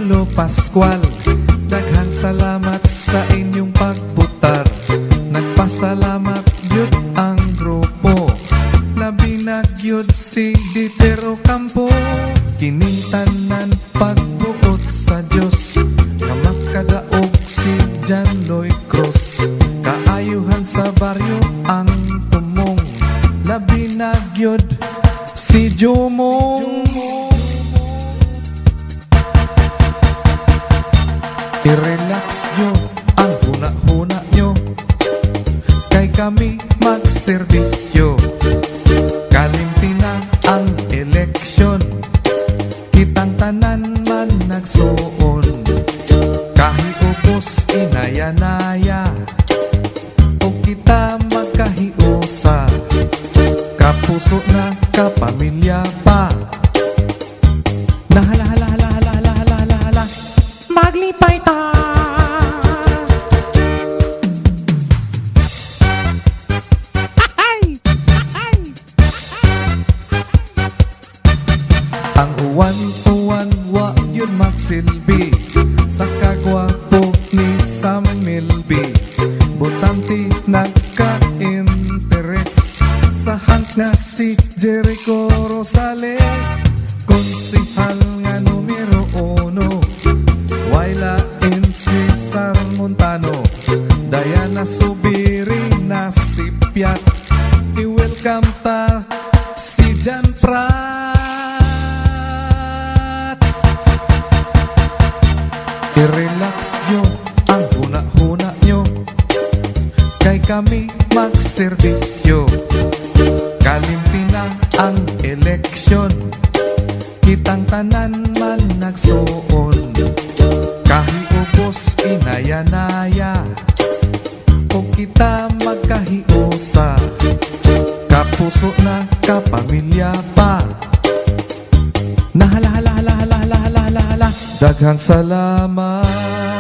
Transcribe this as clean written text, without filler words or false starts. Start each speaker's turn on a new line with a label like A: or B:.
A: Lolo Pascual, daghang salamat sa inyong pagbutar. Nagpasalamat yun ang grupo, labi na yun si Ditero Campo. Kining tanan pagbuot sa Diyos, nga makadaog si John Lloyd Cruz. Kaayuhan sa baryo ang tumong, labi na yun si Jumong. I-relax nyo ang huna-huna nyo, kay kami magserbisyo. Kalimti na ang eleksyon, kitang tanan man nagsuon. Kahiubos inaya-naya, o kita magkahiusa. Kapuso na kapamilya pa, nahala-hala-hala-hala-hala-hala-hala, maglipay ta. Ang uwan-uwan wa yun magsilbi sa kagwapo ni Sam Milby. Butante nagka-interes sa hang na si Jericho Rosales. Konsihal nga numero 1, Wayla in Cesar Montano, Diana Subiri na si Piat. I-welcome ta si Jan Prat. I-relax nyo ang huna-huna nyo, kay kami magserbisyo. Kalimti na ang eleksyon, kitang tanan man nagsuon. Kahiubos inaya-naya, o kita magkahiusa. Kapuso na kapamilya pa, nahala-hala-hala-hala-hala-hala-hala. Daghang salamat.